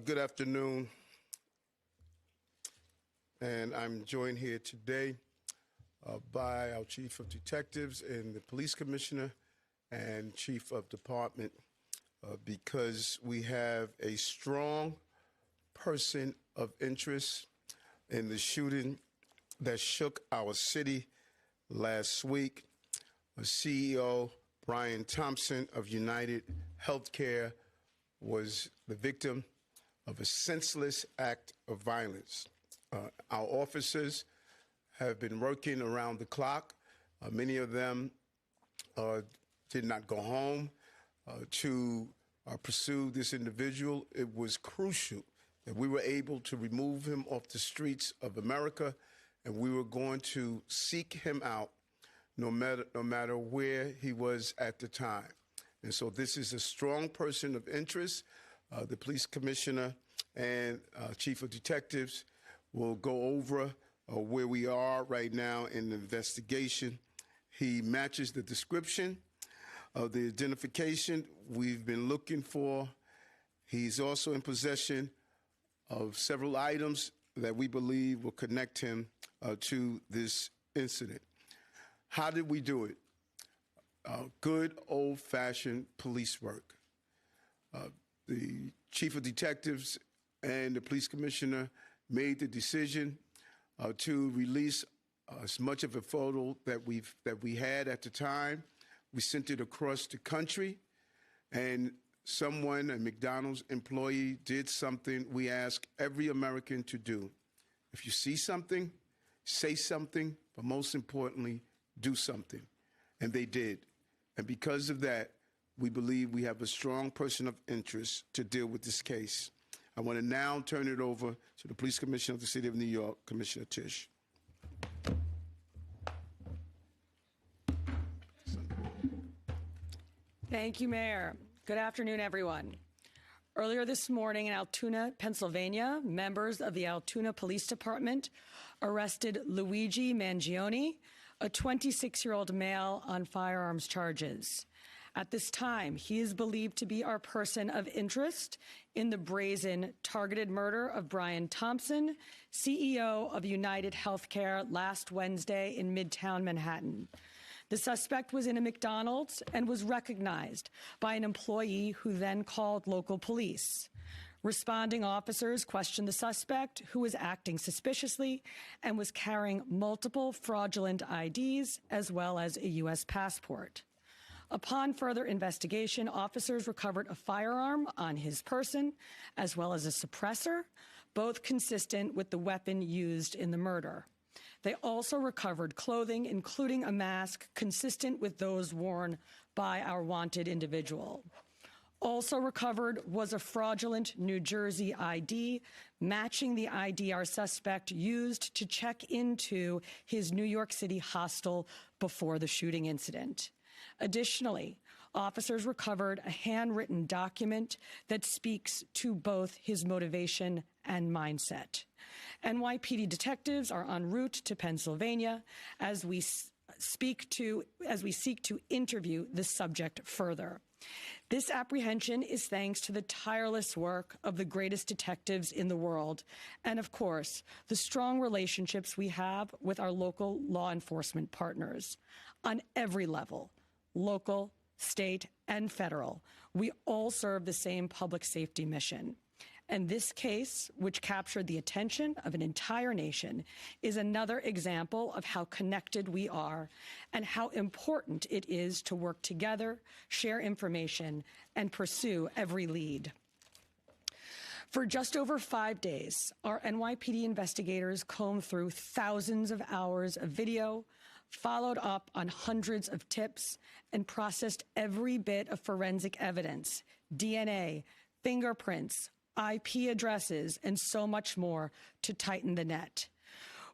Good afternoon, and I'm joined here today by our Chief of Detectives and the Police Commissioner and Chief of Department because we have a strong person of interest in the shooting that shook our city last week. CEO Brian Thompson of UnitedHealthcare was the victim of a senseless act of violence. Our officers have been working around the clock. Many of them did not go home to pursue this individual. It was crucial that we were able to remove him off the streets of America, and we were going to seek him out no matter where he was at the time. And so this is a strong person of interest. The police commissioner and chief of detectives will go over where we are right now in the investigation. He matches the description of the identification we've been looking for. He's also in possession of several items that we believe will connect him to this incident. How did we do it? Good old-fashioned police work. The chief of detectives and the police commissioner made the decision to release as much of a photo that we had at the time. We sent it across the country, and someone, a McDonald's employee, did something we ask every American to do. If you see something, say something, but most importantly, do something. And they did. And because of that, we believe we have a strong person of interest to deal with this case. I want to now turn it over to the Police Commissioner of the City of New York, Commissioner Tisch. Thank you, Mayor. Good afternoon, everyone. Earlier this morning in Altoona, Pennsylvania, members of the Altoona Police Department arrested Luigi Mangione, a 26-year-old male, on firearms charges. At this time, he is believed to be our person of interest in the brazen, targeted murder of Brian Thompson, CEO of UnitedHealthcare, last Wednesday in Midtown Manhattan. The suspect was in a McDonald's and was recognized by an employee who then called local police. Responding officers questioned the suspect, who was acting suspiciously and was carrying multiple fraudulent IDs as well as a U.S. passport. Upon further investigation, officers recovered a firearm on his person as well as a suppressor, both consistent with the weapon used in the murder. They also recovered clothing, including a mask consistent with those worn by our wanted individual. Also recovered was a fraudulent New Jersey ID, matching the ID our suspect used to check into his New York City hostel before the shooting incident. Additionally, officers recovered a handwritten document that speaks to both his motivation and mindset. NYPD detectives are en route to Pennsylvania as we seek to interview the subject further. This apprehension is thanks to the tireless work of the greatest detectives in the world and, of course, the strong relationships we have with our local law enforcement partners. On every level, local, state, and federal, we all serve the same public safety mission. And this case, which captured the attention of an entire nation, is another example of how connected we are and how important it is to work together, share information, and pursue every lead. For just over 5 days, our NYPD investigators combed through thousands of hours of video, followed up on hundreds of tips, and processed every bit of forensic evidence, DNA, fingerprints, IP addresses, and so much more to tighten the net.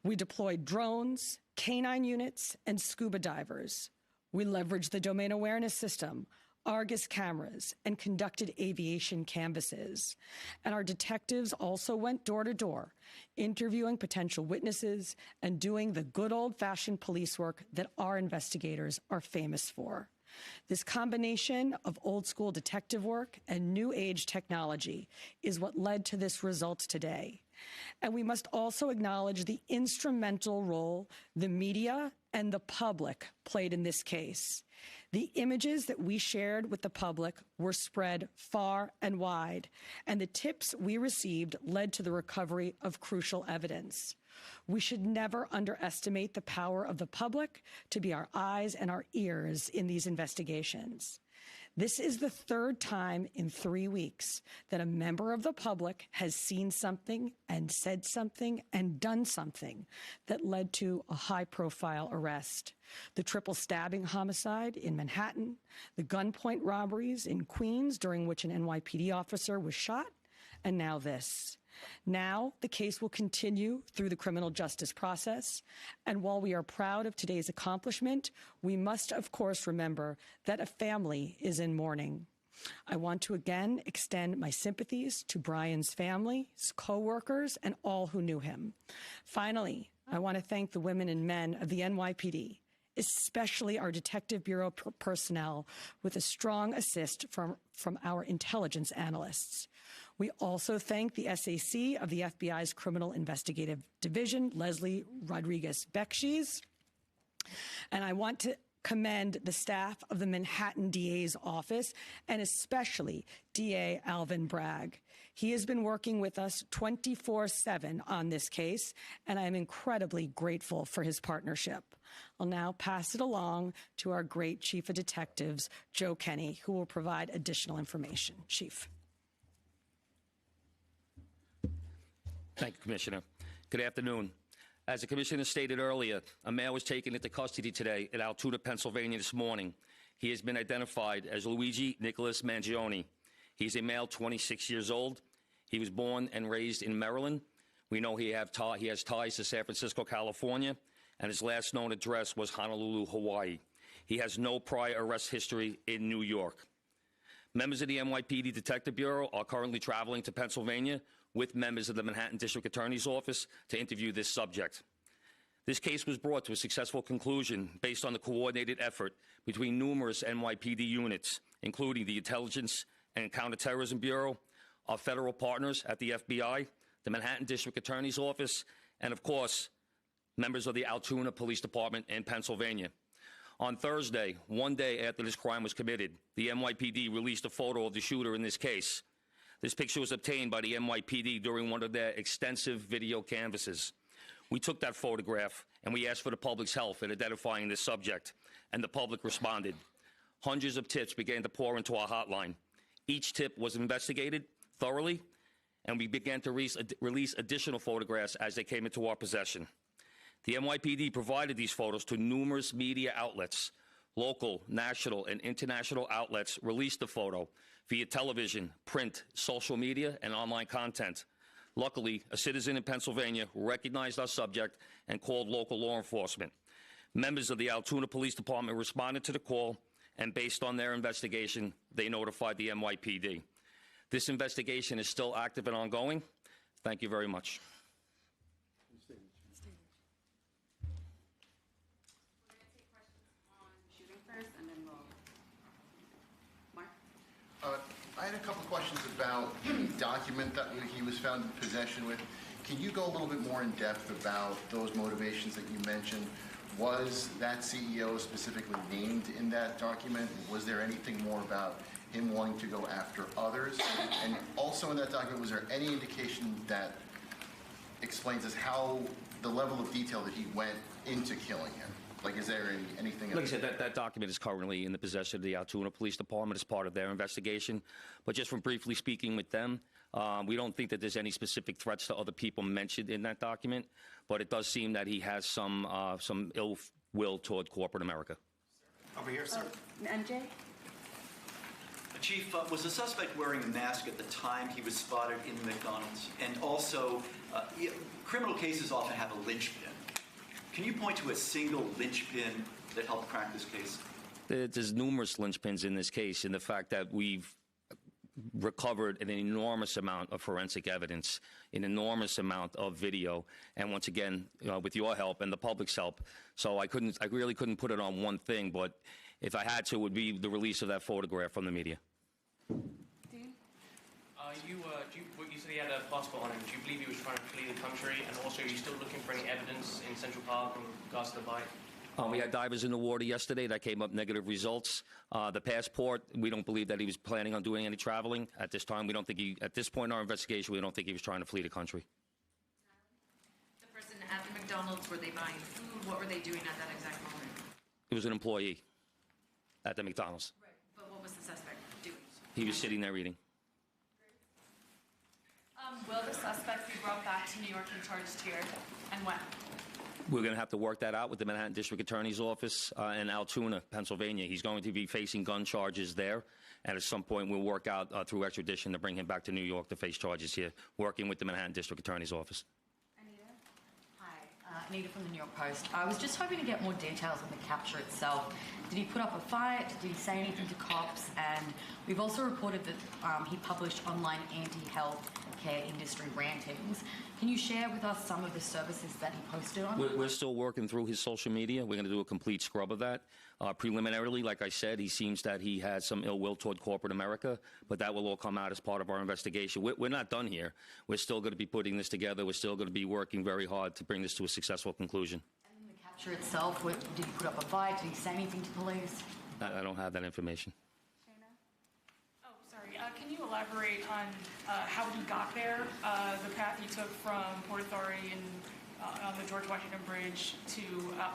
We deployed drones, canine units, and scuba divers. We leveraged the domain awareness system, Argus cameras, and conducted aviation canvasses. And our detectives also went door to door, interviewing potential witnesses and doing the good old-fashioned police work that our investigators are famous for. This combination of old school detective work and new age technology is what led to this result today. And we must also acknowledge the instrumental role the media and the public played in this case. The images that we shared with the public were spread far and wide, and the tips we received led to the recovery of crucial evidence. We should never underestimate the power of the public to be our eyes and our ears in these investigations. This is the third time in 3 weeks that a member of the public has seen something and said something and done something that led to a high-profile arrest. The triple stabbing homicide in Manhattan, the gunpoint robberies in Queens during which an NYPD officer was shot, and now this. Now, the case will continue through the criminal justice process, and while we are proud of today's accomplishment, we must, of course, remember that a family is in mourning. I want to again extend my sympathies to Brian's family, his co-workers, and all who knew him. Finally, I want to thank the women and men of the NYPD, especially our Detective Bureau personnel, with a strong assist from our intelligence analysts. We also thank the SAC of the FBI's Criminal Investigative Division, Leslie Rodriguez-Bekshies. And I want to commend the staff of the Manhattan DA's office, and especially DA Alvin Bragg. He has been working with us 24/7 on this case, and I am incredibly grateful for his partnership. I'll now pass it along to our great Chief of Detectives, Joe Kenny, who will provide additional information. Chief. Thank you, Commissioner. Good afternoon. As the Commissioner stated earlier, a male was taken into custody today in Altoona, Pennsylvania this morning. He has been identified as Luigi Nicholas Mangione. He's a male, 26 years old. He was born and raised in Maryland. We know he has ties to San Francisco, California, and his last known address was Honolulu, Hawaii. He has no prior arrest history in New York. Members of the NYPD Detective Bureau are currently traveling to Pennsylvania with members of the Manhattan District Attorney's Office to interview this subject. This case was brought to a successful conclusion based on the coordinated effort between numerous NYPD units, including the Intelligence and Counterterrorism Bureau, our federal partners at the FBI, the Manhattan District Attorney's Office, and of course, members of the Altoona Police Department in Pennsylvania. On Thursday, one day after this crime was committed, the NYPD released a photo of the shooter in this case. This picture was obtained by the NYPD during one of their extensive video canvasses. We took that photograph and we asked for the public's help in identifying this subject, and the public responded. Hundreds of tips began to pour into our hotline. Each tip was investigated thoroughly, and we began to release additional photographs as they came into our possession. The NYPD provided these photos to numerous media outlets. Local, national, and international outlets released the photo via television, print, social media, and online content. Luckily, a citizen in Pennsylvania recognized our subject and called local law enforcement. Members of the Altoona Police Department responded to the call, and based on their investigation, they notified the NYPD. This investigation is still active and ongoing. Thank you very much. I had a couple questions about the document that he was found in possession with. Can you go a little bit more in depth about those motivations that you mentioned? Was that CEO specifically named in that document? Was there anything more about him wanting to go after others? And also in that document, was there any indication that explains us how the level of detail that he went into killing him? Like, is there anything? Like I said, that document is currently in the possession of the Altoona Police Department as part of their investigation. But just from briefly speaking with them, we don't think that there's any specific threats to other people mentioned in that document. But it does seem that he has some ill will toward corporate America. Over here, sir. MJ? Chief, was the suspect wearing a mask at the time he was spotted in the McDonald's? And also, criminal cases often have a linchpin. Can you point to a single linchpin that helped crack this case? There's numerous linchpins in this case, in the fact that we've recovered an enormous amount of forensic evidence, an enormous amount of video, and once again, with your help and the public's help. So I really couldn't put it on one thing, but If I had to, it would be the release of that photograph from the media. You said he had a passport on him. Do you believe he was trying to flee the country? And also, are you still looking for any evidence in Central Park in regards to the bike? We had divers in the water yesterday. That came up negative results. The passport, we don't believe that he was planning on doing any traveling. At this time, we don't think he, at this point in our investigation, we don't think he was trying to flee the country. The person at the McDonald's, were they buying food? What were they doing at that exact moment? He was an employee at the McDonald's. Right. But what was the suspect doing? He was sitting there eating. Will the suspect be brought back to New York and charged here, and when? We're going to have to work that out with the Manhattan District Attorney's Office in Altoona, Pennsylvania. He's going to be facing gun charges there, and at some point we'll work out through extradition to bring him back to New York to face charges here, working with the Manhattan District Attorney's Office. Anita? Hi, Anita from the New York Post. I was just hoping to get more details on the capture itself. Did he put up a fight? Did he say anything to cops? And we've also reported that he published online anti-healthcare industry rantings. Can you share with us some of the services that he posted on? We're still working through his social media. We're going to do a complete scrub of that. Preliminarily, like I said, he seems that he has some ill will toward corporate America, but that will all come out as part of our investigation. We're not done here. We're still going to be putting this together. We're still going to be working very hard to bring this to a successful conclusion. And the capture itself, did he put up a fight? Did he say anything to police? I don't have that information. Oh, sorry. Can you elaborate on how he got there, the path he took from Port Authority and on the George Washington Bridge to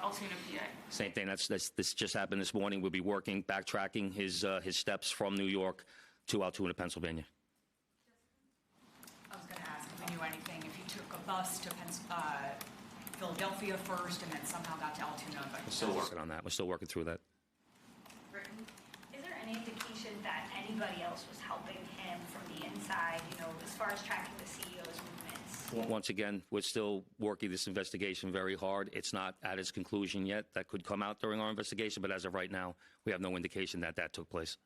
Altoona, PA? Same thing. This just happened this morning. We'll be working, backtracking his steps from New York to Altoona, Pennsylvania. I was going to ask if you knew anything, if you took a bus to Philadelphia first and then somehow got to Altoona. But We're still working on that. We're still working through that. Is there any indication that anybody else was helping him from the inside, as far as tracking the CEO's movements? Once again, we're still working this investigation very hard. It's not at its conclusion yet. That could come out during our investigation, but as of right now, we have no indication that that took place.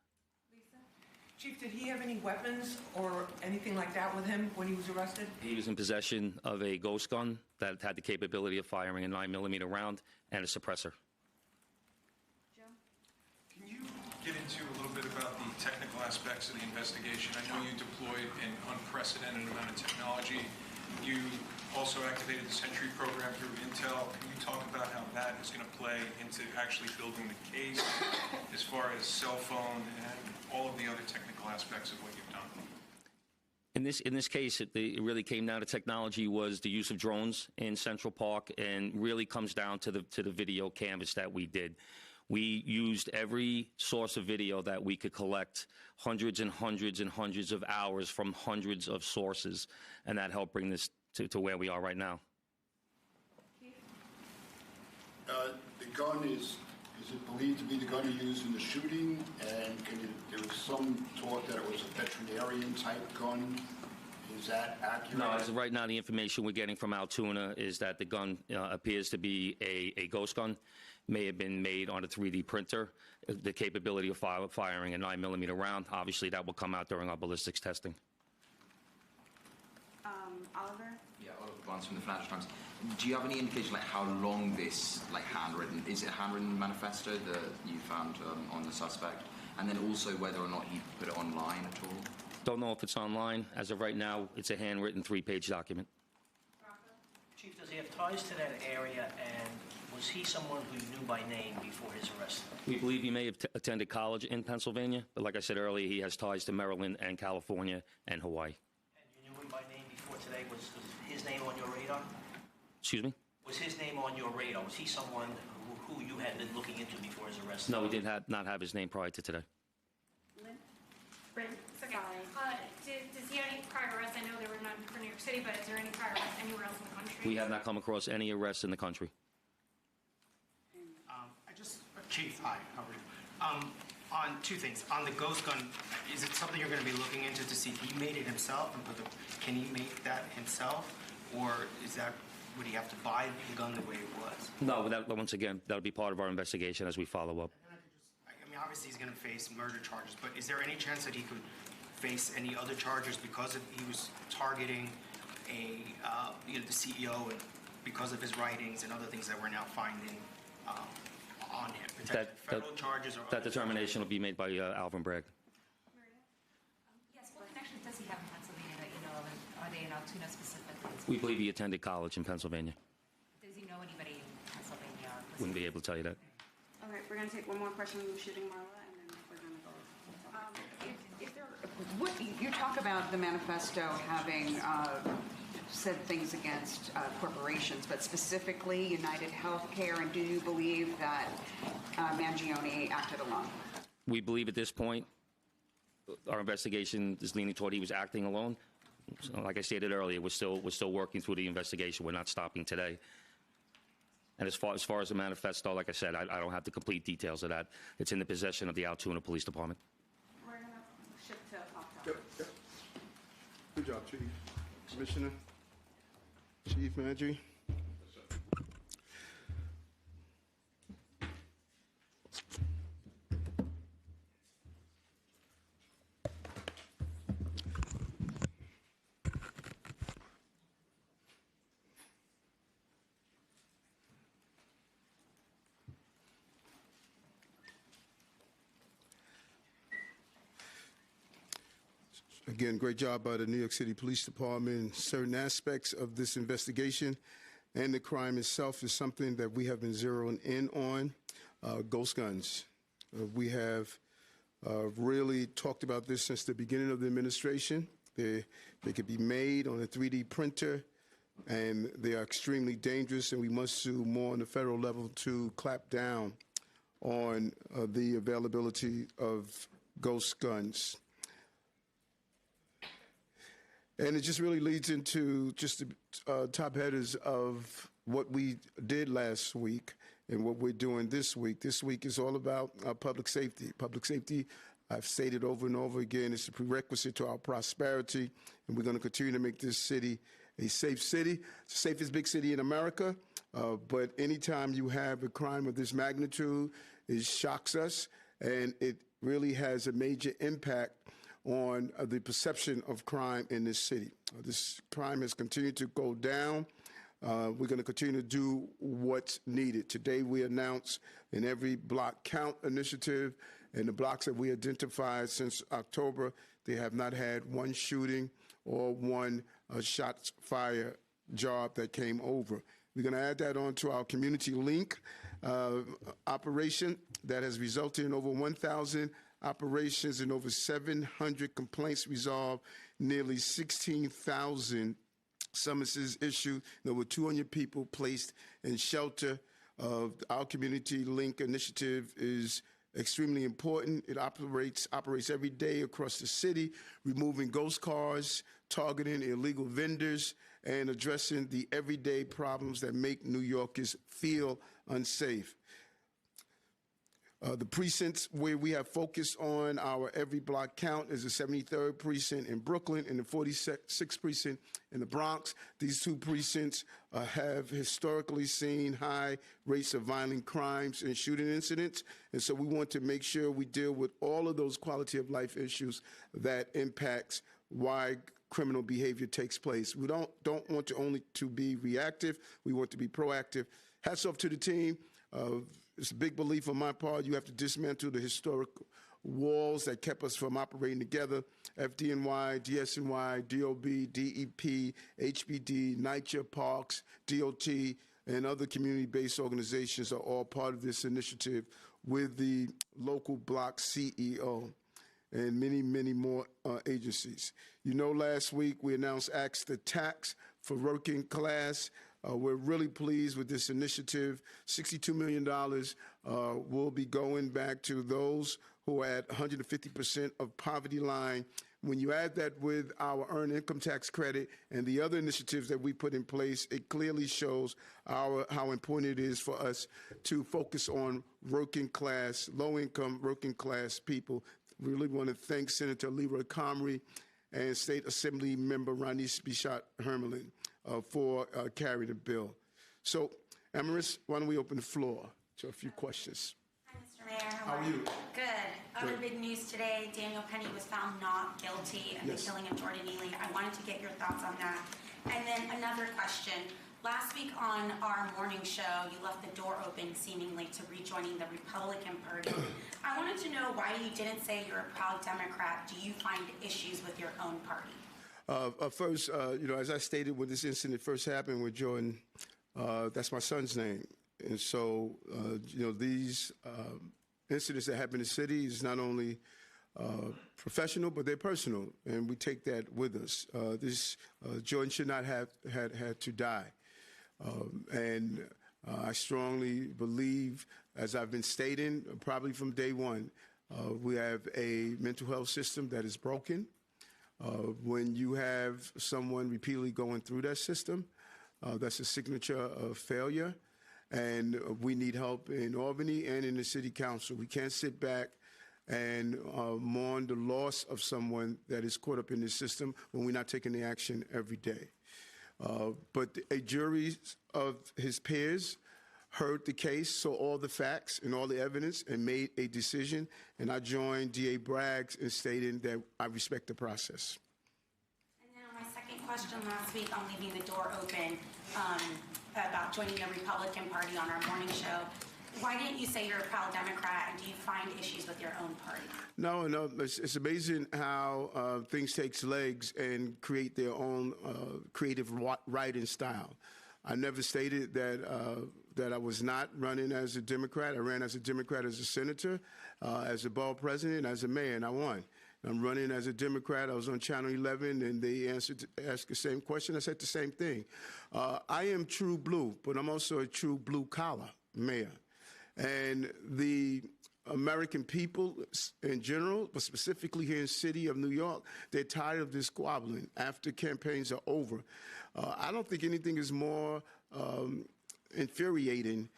Chief, did he have any weapons or anything like that with him when he was arrested? He was in possession of a ghost gun that had the capability of firing a 9mm round and a suppressor. Can you get into a little bit about the technical aspects of the investigation? I know you deployed an unprecedented amount of technology. You also activated the Sentry program through Intel. Can you talk about how that is going to play into actually building the case as far as cell phone and all of the other technical aspects of what you've done? In this case, it really came down to technology was the use of drones in Central Park, and really comes down to the video canvas that we did. We used every source of video that we could collect, hundreds and hundreds and hundreds of hours from hundreds of sources, and that helped bring this to where we are right now. The gun is it believed to be the gun he used in the shooting? And there was some talk that it was a veterinarian type gun. Is that accurate? No, as of right now, the information we're getting from Altoona is that the gun appears to be a ghost gun. May have been made on a 3D printer. The capability of firing a 9mm round, obviously that will come out during our ballistics testing. Oliver? Yeah, Oliver Barnes from the Financial Times. Do you have any indication how long this handwritten, is it a handwritten manifesto that you found on the suspect? And then also whether or not he put it online at all? Don't know if it's online. As of right now, it's a handwritten 3-page document. Chief, does he have ties to that area, and was he someone who you knew by name before his arrest? We believe he may have attended college in Pennsylvania, but like I said earlier, he has ties to Maryland and California and Hawaii. And you knew him by name before today? Was his name on your radar? Excuse me? Was his name on your radar? Was he someone who you had been looking into before his arrest? No, we did not have his name prior to today. Does he have any prior arrests? I know there were none for New York City, but is there any prior arrests anywhere else in the country? We have not come across any arrests in the country. Chief, hi, how are you? On two things. On the ghost gun, is it something you're going to be looking into to see if he made it himself and can he make that himself, or would he have to buy the gun the way it was? No, once again, that'll be part of our investigation as we follow up. I mean, obviously he's going to face murder charges, but is there any chance that he could face any other charges because he was targeting the CEO and because of his writings and other things that we're now finding on him? Potentially federal charges or That determination will be made by Alvin Bragg. Yes, what connections does he have in Pennsylvania that you know of, and are they in Altoona specifically? We believe he attended college in Pennsylvania. Does he know anybody in Pennsylvania? Wouldn't be able to tell you that. All right, we're going to take one more question from Shooting Marla, and then we're going to go. You talk about the manifesto having said things against corporations, but specifically UnitedHealthcare, and do you believe that Mangione acted alone? We believe at this point, our investigation is leaning toward he was acting alone. So, like I stated earlier, we're still working through the investigation. We're not stopping today. And as far as the manifesto, like I said, I don't have the complete details of that. It's in the possession of the Altoona Police Department. We're going to shift to Yep, yep. Good job, Chief. Commissioner, Chief Mangio. Again, great job by the New York City Police Department. Certain aspects of this investigation and the crime itself is something that we have been zeroing in on. Ghost guns. We have really talked about this since the beginning of the administration. They could be made on a 3D printer, and they are extremely dangerous, and we must do more on the federal level to clamp down on the availability of ghost guns. And it just really leads into just the top headers of what we did last week and what we're doing this week. This week is all about public safety. Public safety, I've stated over and over again, is a prerequisite to our prosperity, and we're going to continue to make this city a safe city. It's the safest big city in America, but anytime you have a crime of this magnitude, it shocks us, and it really has a major impact on the perception of crime in this city. This crime has continued to go down. We're going to continue to do what's needed. Today we announced an Every Block Count initiative, and the blocks that we identified since October, they have not had one shooting or one shots fired job that came over. We're going to add that on to our community link operation that has resulted in over 1,000 operations and over 700 complaints resolved, nearly 16,000 summonses issued, and over 200 people placed in shelter. Our community link initiative is extremely important. It operates every day across the city, removing ghost cars, targeting illegal vendors, and addressing the everyday problems that make New Yorkers feel unsafe. The precincts where we have focused on our Every Block Count is the 73rd Precinct in Brooklyn and the 46th Precinct in the Bronx. These two precincts have historically seen high rates of violent crimes and shooting incidents, and so we want to make sure we deal with all of those quality of life issues that impacts why criminal behavior takes place. We don't want to only to be reactive, we want to be proactive. Hats off to the team. It's a big belief on my part. You have to dismantle the historic walls that kept us from operating together. FDNY, DSNY, DOB, DEP, HBD, NYCHA, Parks, DOT, and other community-based organizations are all part of this initiative with the local block CEO and many, many more agencies. You know, last week we announced Axe the Tax for working class. We're really pleased with this initiative. $62 million will be going back to those who are at 150% of poverty line. When you add that with our earned income tax credit and the other initiatives that we put in place, it clearly shows how important it is for us to focus on working class, low-income working class people. We really want to thank Senator Leroy Comrie and State Assembly Member Ronise Bichat-Hermelin for carrying the bill. So, Amaris, why don't we open the floor to a few questions? Hi, Mr. Mayor. How are you? Good. Other Good. big news today, Daniel Penny was found not guilty of the killing of Jordan Neely. I wanted to get your thoughts on that. And then another question. Last week on our morning show, you left the door open seemingly to rejoining the Republican Party. I wanted to know why you didn't say you're a proud Democrat. Do you find issues with your own party? First, as I stated when this incident first happened with Jordan, that's my son's name. And so, these incidents that happen in the city is not only professional, but they're personal, and we take that with us. Jordan should not have had to die. And I strongly believe, as I've been stating, probably from day one, we have a mental health system that is broken. When you have someone repeatedly going through that system, that's a signature of failure. And we need help in Albany and in the city council. We can't sit back and mourn the loss of someone that is caught up in this system when we're not taking the action every day. But a jury of his peers heard the case, saw all the facts and all the evidence, and made a decision. And I joined DA Braggs in stating that I respect the process. And then on my second question last week on leaving the door open about joining the Republican Party on our morning show, why didn't you say you're a proud Democrat, and do you find issues with your own party? No, it's amazing how things take legs and create their own creative writing style. I never stated that I was not running as a Democrat. I ran as a Democrat as a senator, as a borough president, as a mayor, and I won. I'm running as a Democrat. I was on Channel 11, and they asked the same question. I said the same thing. I am true blue, but I'm also a true blue-collar mayor. And the American people in general, but specifically here in the city of New York, they're tired of this squabbling after campaigns are over. I don't think anything is more infuriating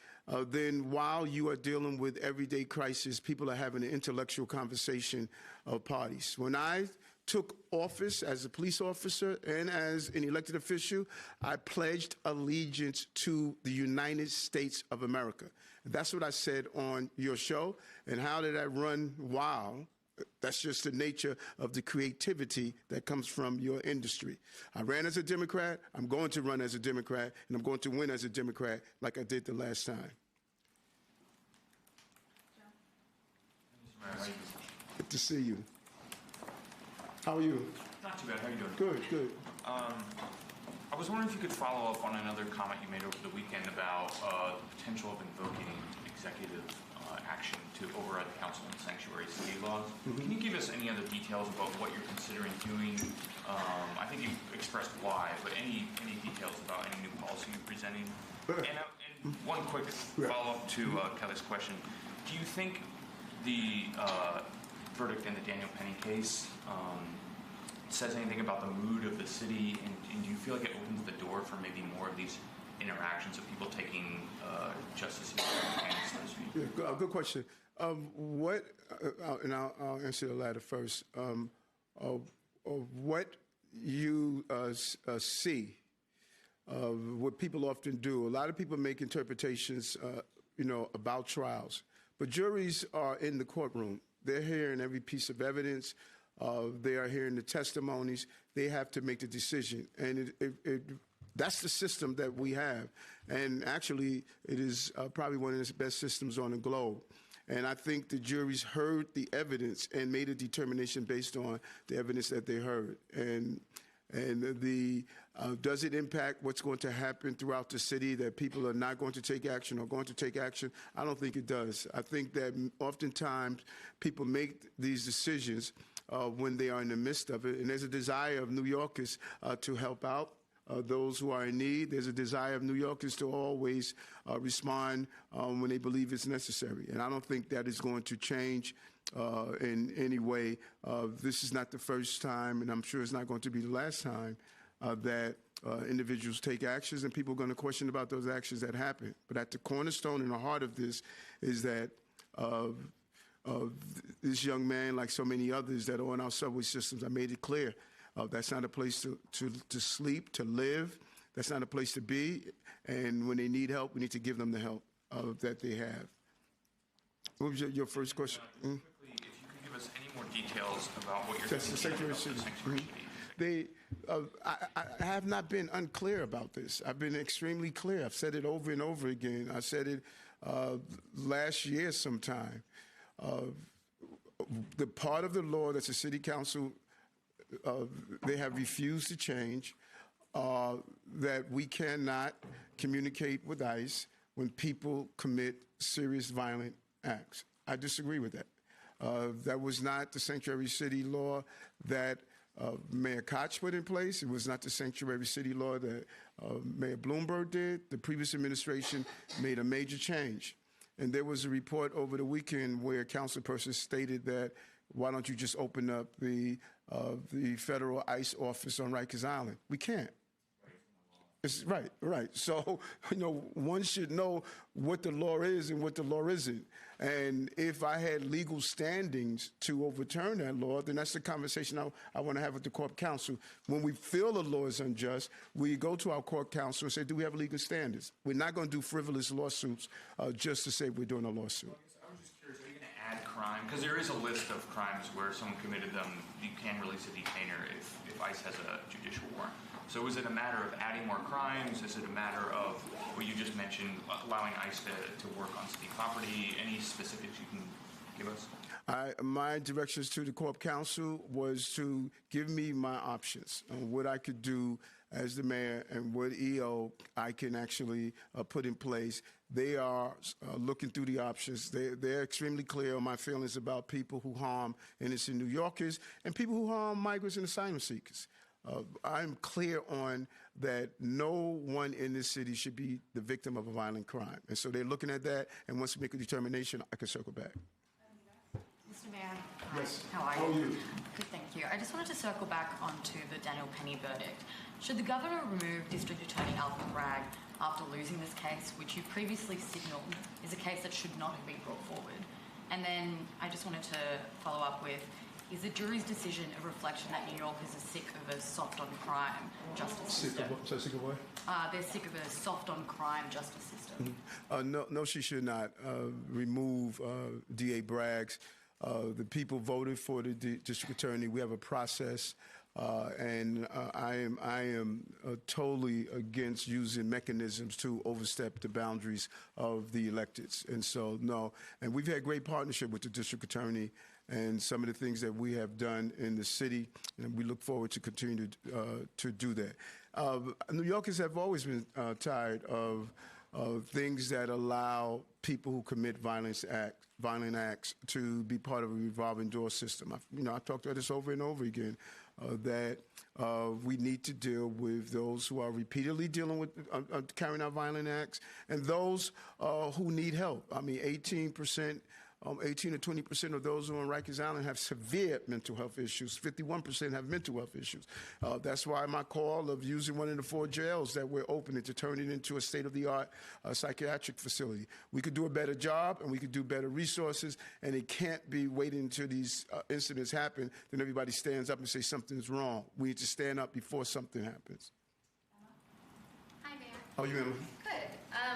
than while you are dealing with everyday crisis, people are having an intellectual conversation of parties. When I took office as a police officer and as an elected official, I pledged allegiance to the United States of America. That's what I said on your show. And how did I run wild? That's just the nature of the creativity that comes from your industry. I ran as a Democrat, I'm going to run as a Democrat, and I'm going to win as a Democrat like I did the last time. Good to see you. How are you? Not too bad. How are you doing? Good, good. I was wondering if you could follow up on another comment you made over the weekend about the potential of invoking executive action to override the council and sanctuary city laws. Can you give us any other details about what you're considering doing? I think you expressed why, but any details about any new policy you're presenting? And one quick follow-up to Kelly's question. Do you think the verdict in the Daniel Penny case says anything about the mood of the city, and do you feel like it opens the door for maybe more of these interactions of people taking justice into their hands, so to speak? Yeah, good question. And I'll answer the latter first. What you see, what people often do, a lot of people make interpretations, about trials, but juries are in the courtroom. They're hearing every piece of evidence. They are hearing the testimonies. They have to make the decision. And that's the system that we have. And actually, it is probably one of the best systems on the globe. And I think the juries heard the evidence and made a determination based on the evidence that they heard. And does it impact what's going to happen throughout the city, that people are not going to take action or going to take action? I don't think it does. I think that oftentimes people make these decisions when they are in the midst of it. And there's a desire of New Yorkers to help out those who are in need. There's a desire of New Yorkers to always respond when they believe it's necessary. And I don't think that is going to change in any way. This is not the first time, and I'm sure it's not going to be the last time, that individuals take actions, and people are going to question about those actions that happen. But at the cornerstone and the heart of this is that this young man, like so many others that are on our subway systems, I made it clear. That's not a place to sleep, to live. That's not a place to be. And when they need help, we need to give them the help that they have. What was your first question? Quickly, if you could give us any more details about what you're That's the sanctuary city. I have not been unclear about this. I've been extremely clear. I've said it over and over again. I said it last year sometime. The part of the law that the city council, they have refused to change, that we cannot communicate with ICE when people commit serious violent acts. I disagree with that. That was not the sanctuary city law that Mayor Koch put in place. It was not the sanctuary city law that Mayor Bloomberg did. The previous administration made a major change. And there was a report over the weekend where a councilperson stated that, why don't you just open up the federal ICE office on Rikers Island? We can't. It's right. So, one should know what the law is and what the law isn't. And if I had legal standings to overturn that law, then that's the conversation I want to have with the court counsel. When we feel the law is unjust, we go to our court counsel and say, do we have legal standards? We're not going to do frivolous lawsuits just to say we're doing a lawsuit. I was just curious, are you going to add crime? Because there is a list of crimes where someone committed them. You can release a detainer if ICE has a judicial warrant. So is it a matter of adding more crimes? Is it a matter of what you just mentioned, allowing ICE to work on city property? Any specifics you can give us? My directions to the Corp Council was to give me my options on what I could do as the mayor and what EO I can actually put in place. They are looking through the options. They're extremely clear on my feelings about people who harm innocent New Yorkers and people who harm migrants and asylum seekers. I'm clear on that no one in this city should be the victim of a violent crime. And so they're looking at that, and once we make a determination, I can circle back. Mr. Mayor, yes. How are you? Good, thank you. I just wanted to circle back onto the Daniel Penny verdict. Should the governor remove District Attorney Alvin Bragg after losing this case, which you previously signalled is a case that should not have been brought forward? And then I just wanted to follow up with, is the jury's decision a reflection that New Yorkers are sick of a soft-on-crime justice system? Sick of what? They're sick of a soft-on-crime justice system. No, she should not remove D.A. Bragg's. The people voted for the district attorney. We have a process, and I am totally against using mechanisms to overstep the boundaries of the electeds. And so, no. And we've had great partnership with the district attorney and some of the things that we have done in the city, and we look forward to continue to do that. New Yorkers have always been tired of things that allow people who commit violent acts to be part of a revolving door system. I talked about this over and over again, that we need to deal with those who are repeatedly dealing with carrying out violent acts and those who need help. 18 to 20% of those who are on Rikers Island have severe mental health issues. 51% have mental health issues. That's why my call of using one of the 4 jails that we're opening to turn it into a state-of-the-art psychiatric facility. We could do a better job, and we could do better resources, and it can't be waiting until these incidents happen, then everybody stands up and says something's wrong. We need to stand up before something happens. Hi, Mayor. How are you, Emily? Good.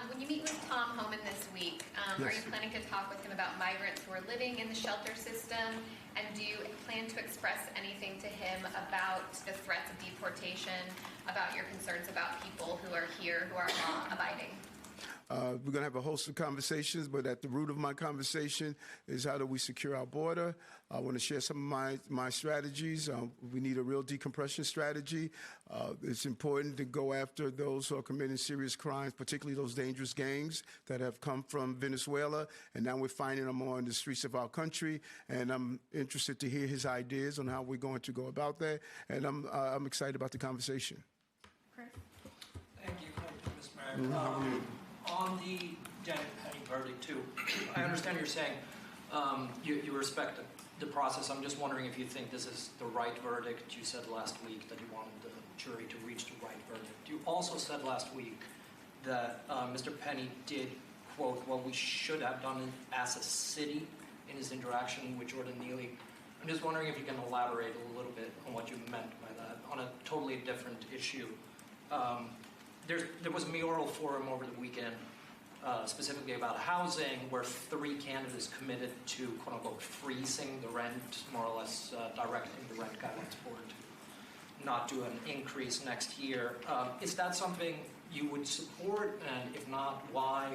When you meet with Tom Homan this week, Yes. Are you planning to talk with him about migrants who are living in the shelter system? And do you plan to express anything to him about the threats of deportation, about your concerns about people who are here who are law-abiding? We're going to have a host of conversations, but at the root of my conversation is how do we secure our border. I want to share some of my strategies. We need a real decompression strategy. It's important to go after those who are committing serious crimes, particularly those dangerous gangs that have come from Venezuela, and now we're finding them on the streets of our country. And I'm interested to hear his ideas on how we're going to go about that, and I'm excited about the conversation. Chris? Thank you, Mr. Mayor. How are you? On the Daniel Penny verdict, too, I understand you're saying you respect the process. I'm just wondering if you think this is the right verdict. You said last week that you wanted the jury to reach the right verdict. You also said last week that Mr. Penny did, quote, what we should have done as a city in his interaction with Jordan Neely. I'm just wondering if you can elaborate a little bit on what you meant by that on a totally different issue. There was a mayoral forum over the weekend specifically about housing where 3 candidates committed to, quote unquote, freezing the rent, more or less directing the rent guidelines forward not do an increase next year. Is that something you would support? And if not, why?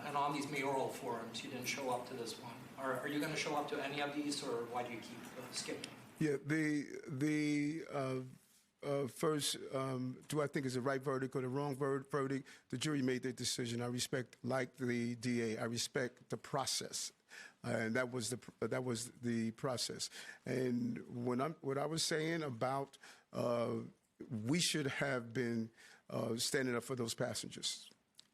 And on these mayoral forums, you didn't show up to this one. Are you going to show up to any of these, or why do you keep skipping? Yeah, first, do I think it's the right verdict or the wrong verdict? The jury made their decision. I respect, like the DA, I respect the process. And that was the process. And what I was saying about we should have been standing up for those passengers.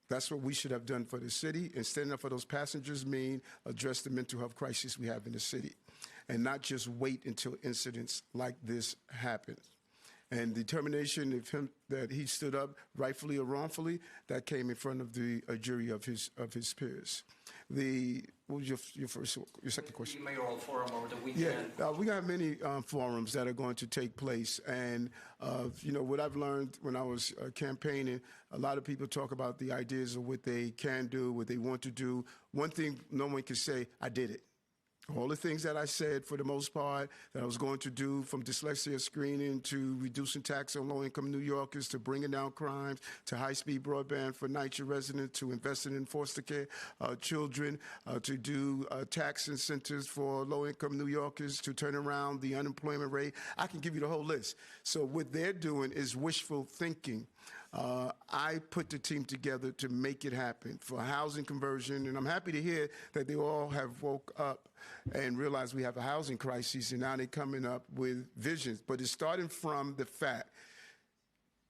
That's what we should have done for the city. And standing up for those passengers mean address the mental health crisis we have in the city, and not just wait until incidents like this happen. And determination of him that he stood up, rightfully or wrongfully, that came in front of the jury of his peers. What was your second question? The mayoral forum over the weekend. Yeah, we got many forums that are going to take place, and what I've learned when I was campaigning, a lot of people talk about the ideas of what they can do, what they want to do. One thing no one can say, I did it. All the things that I said, for the most part, that I was going to do, from dyslexia screening to reducing tax on low-income New Yorkers to bringing down crimes to high-speed broadband for NYCHA residents to investing in foster care children to do tax incentives for low-income New Yorkers to turn around the unemployment rate. I can give you the whole list. So what they're doing is wishful thinking. I put the team together to make it happen for housing conversion, and I'm happy to hear that they all have woke up and realized we have a housing crisis, and now they're coming up with visions. But it's starting from the fact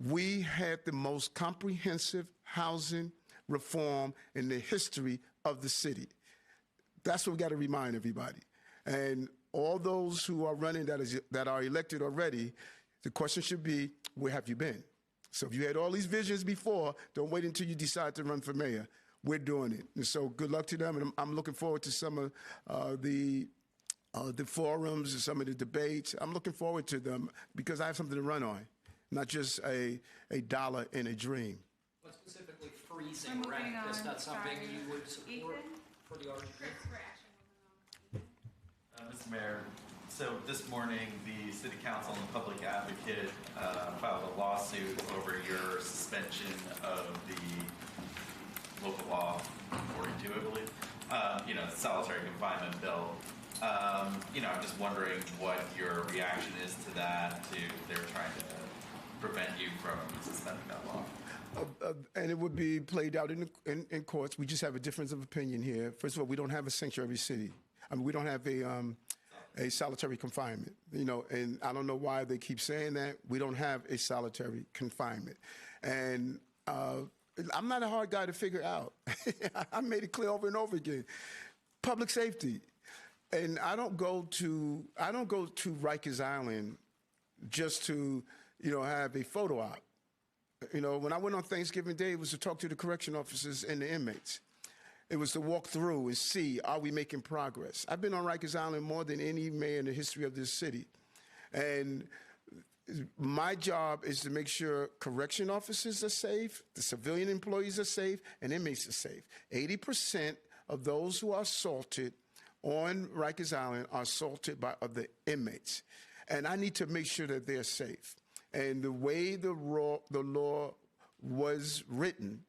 we had the most comprehensive housing reform in the history of the city. That's what we got to remind everybody. And all those who are running that are elected already, the question should be, where have you been? So if you had all these visions before, don't wait until you decide to run for mayor. We're doing it. And so good luck to them. And I'm looking forward to some of the forums and some of the debates. I'm looking forward to them because I have something to run on, not just a dollar in a dream. But specifically freezing rent, is that something you would support for the RGP? Mr. Mayor, so this morning the City Council and the Public Advocate filed a lawsuit over your suspension of the local law 42, I believe, the solitary confinement bill. I'm just wondering what your reaction is to that, they're trying to prevent you from suspending that law. And it would be played out in courts. We just have a difference of opinion here. First of all, we don't have a sanctuary city. I mean, we don't have a solitary confinement, and I don't know why they keep saying that. We don't have a solitary confinement. And I'm not a hard guy to figure out. I made it clear over and over again. Public safety. And I don't go to Rikers Island just to, have a photo op. When I went on Thanksgiving Day, it was to talk to the correction officers and the inmates. It was to walk through and see, are we making progress? I've been on Rikers Island more than any mayor in the history of this city. And my job is to make sure correction officers are safe, the civilian employees are safe, and inmates are safe. 80% of those who are assaulted on Rikers Island are assaulted by other inmates. And I need to make sure that they're safe. And the way the law was written,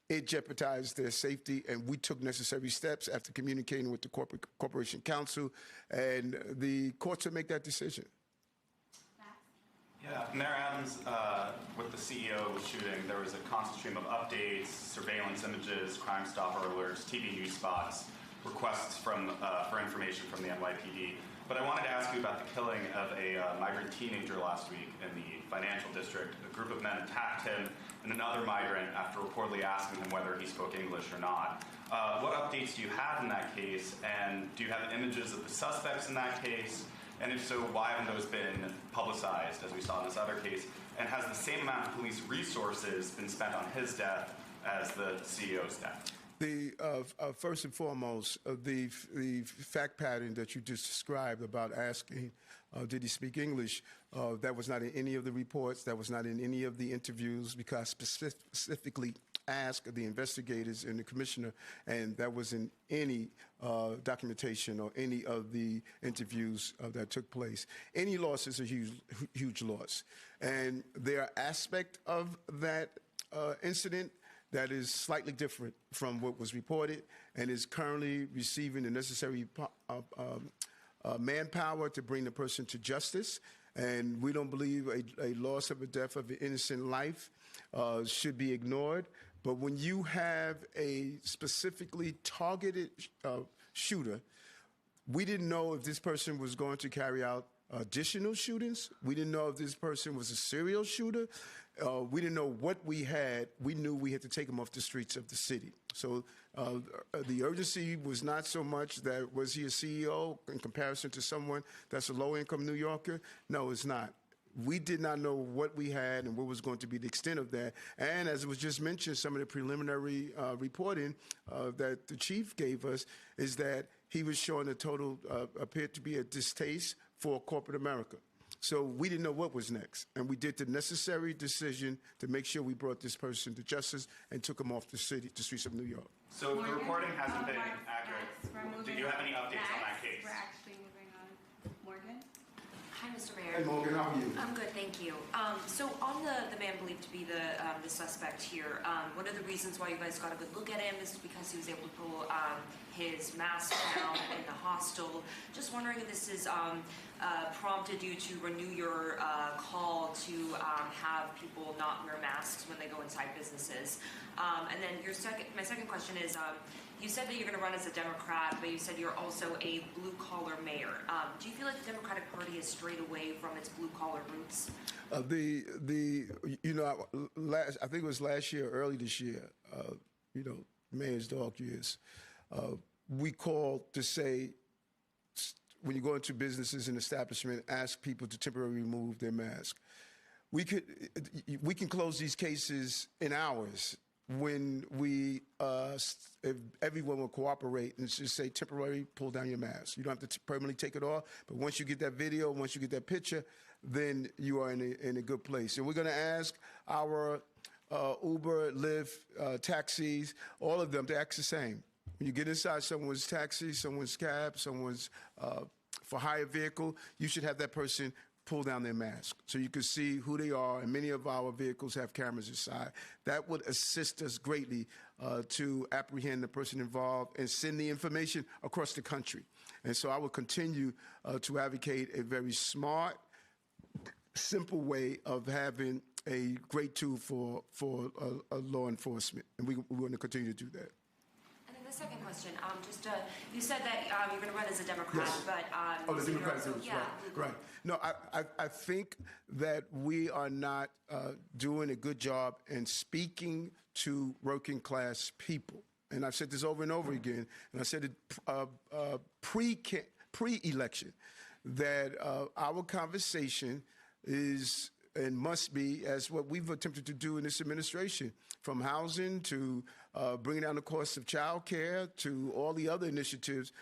it jeopardized their safety, and we took necessary steps after communicating with the Corporation Council, and the courts will make that decision. Yeah, Mayor Addams, with the CEO shooting, there was a constant stream of updates, surveillance images, Crime Stopper alerts, TV news spots, requests for information from the NYPD. But I wanted to ask you about the killing of a migrant teenager last week in the financial district. A group of men attacked him and another migrant after reportedly asking him whether he spoke English or not. What updates do you have in that case, and do you have images of the suspects in that case? And if so, why haven't those been publicized, as we saw in this other case? And has the same amount of police resources been spent on his death as the CEO's death? First and foremost, the fact pattern that you just described about asking, did he speak English, that was not in any of the reports, that was not in any of the interviews, because I specifically ask the investigators and the commissioner, and that wasn't any documentation or any of the interviews that took place. Any loss is a huge loss. And there are aspects of that incident that is slightly different from what was reported and is currently receiving the necessary manpower to bring the person to justice. And we don't believe a loss of a death of an innocent life should be ignored. But when you have a specifically targeted shooter, we didn't know if this person was going to carry out additional shootings. We didn't know if this person was a serial shooter. We didn't know what we had. We knew we had to take him off the streets of the city. So the urgency was not so much that was he a CEO in comparison to someone that's a low-income New Yorker. No, it's not. We did not know what we had and what was going to be the extent of that. And as it was just mentioned, some of the preliminary reporting that the chief gave us is that he was showing a total, appeared to be a distaste for corporate America. So we didn't know what was next. And we did the necessary decision to make sure we brought this person to justice and took him off the streets of New York. So the reporting hasn't been accurate. Do you have any updates on that case? We're actually moving on. Morgan? Hi, Mr. Mayor. Hey, Morgan, how are you? I'm good, thank you. So on the man believed to be the suspect here, one of the reasons why you guys got a good look at him is because he was able to pull his mask down in the hostel. Just wondering if this is prompted you to renew your call to have people not wear masks when they go inside businesses. And then my second question is, you said that you're going to run as a Democrat, but you said you're also a blue-collar mayor. Do you feel like the Democratic Party has strayed away from its blue-collar roots? I think it was last year, early this year, mayor's dog years, we called to say, when you go into businesses and establishments, ask people to temporarily remove their mask. We can close these cases in hours when if everyone will cooperate and just say temporarily pull down your mask. You don't have to permanently take it off, but once you get that video, once you get that picture, then you are in a good place. And we're going to ask our Uber, Lyft, taxis, all of them to act the same. When you get inside someone's taxi, someone's cab, someone's for hire vehicle, you should have that person pull down their mask so you can see who they are. And many of our vehicles have cameras inside. That would assist us greatly to apprehend the person involved and send the information across the country. And so I will continue to advocate a very smart, simple way of having a great tool for law enforcement. And we're going to continue to do that. The second question, you said that you're going to run as a Democrat, yes. But the Democratic group, yeah, right. No, I think that we are not doing a good job in speaking to working class people, and I've said this over and over again, and I said it pre-election that our conversation is and must be, as what we've attempted to do in this administration, from housing to bringing down the cost of child care to all the other initiatives.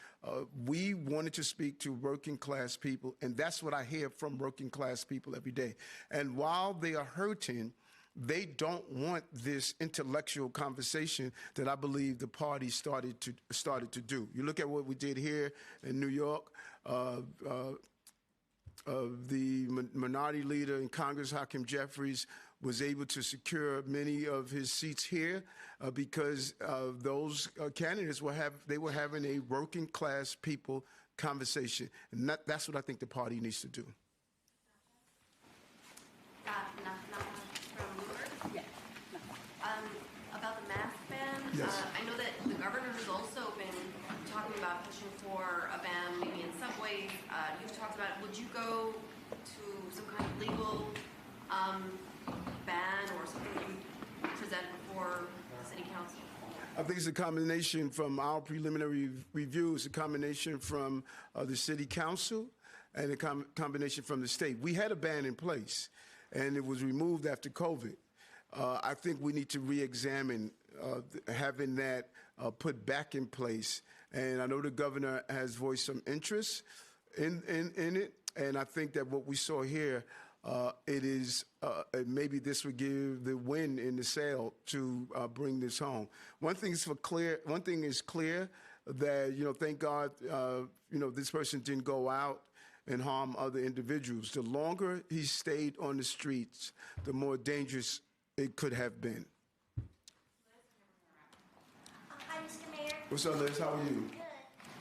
We wanted to speak to working class people, and that's what I hear from working class people every day. And while they are hurting, they don't want this intellectual conversation that I believe the party started to do. You look at what we did here in New York. The minority leader in Congress, Hakeem Jeffries, was able to secure many of his seats here because those candidates were having a working class people conversation, and that's what I think the party needs to do. About the mask ban, yes. I know that the governor has also been talking about pushing for a ban maybe in subways. You've talked about, would you go to some kind of legal ban or something that you present before City Council? I think it's a combination from our preliminary review. It's a combination from the City Council and a combination from the state. We had a ban in place, and it was removed after COVID. I think we need to re-examine having that put back in place. And I know the governor has voiced some interest in it. And I think that what we saw here it is maybe this would give the win in the sale to bring this home. One thing is clear that thank God this person didn't go out and harm other individuals. The longer he stayed on the streets, the more dangerous it could have been. Hi, Mr. Mayor. What's up, Liz? How are you? Good.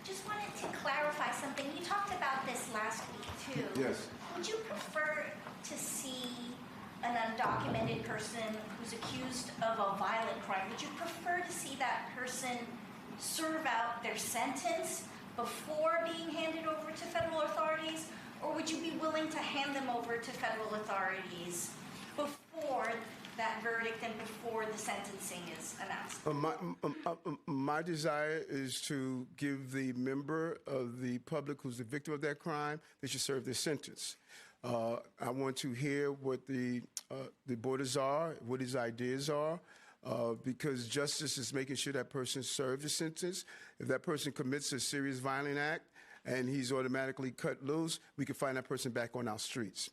Just wanted to clarify something. You talked about this last week, too. Yes. Would you prefer to see an undocumented person who's accused of a violent crime? Would you prefer to see that person serve out their sentence before being handed over to federal authorities? Or would you be willing to hand them over to federal authorities before that verdict and before the sentencing is announced? My desire is to give the member of the public who's the victim of that crime, they should serve their sentence. I want to hear what the borders are, what his ideas are, because justice is making sure that person serves a sentence. If that person commits a serious violent act and he's automatically cut loose, we can find that person back on our streets.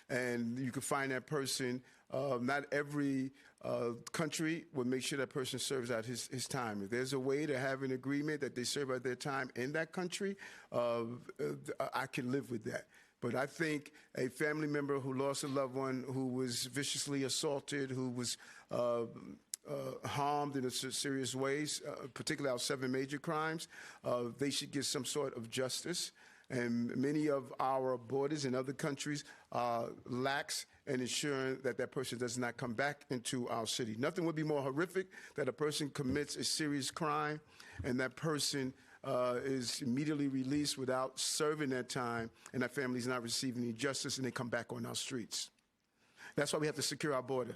And you can find that person, not every country will make sure that person serves out his time. If there's a way to have an agreement that they serve out their time in that country, I can live with that. But I think a family member who lost a loved one, who was viciously assaulted, who was harmed in serious ways, particularly our 7 major crimes, they should get some sort of justice. And many of our borders in other countries lax in ensuring that that person does not come back into our city. Nothing would be more horrific that a person commits a serious crime and that person is immediately released without serving that time, and that family is not receiving any justice, and they come back on our streets. That's why we have to secure our border.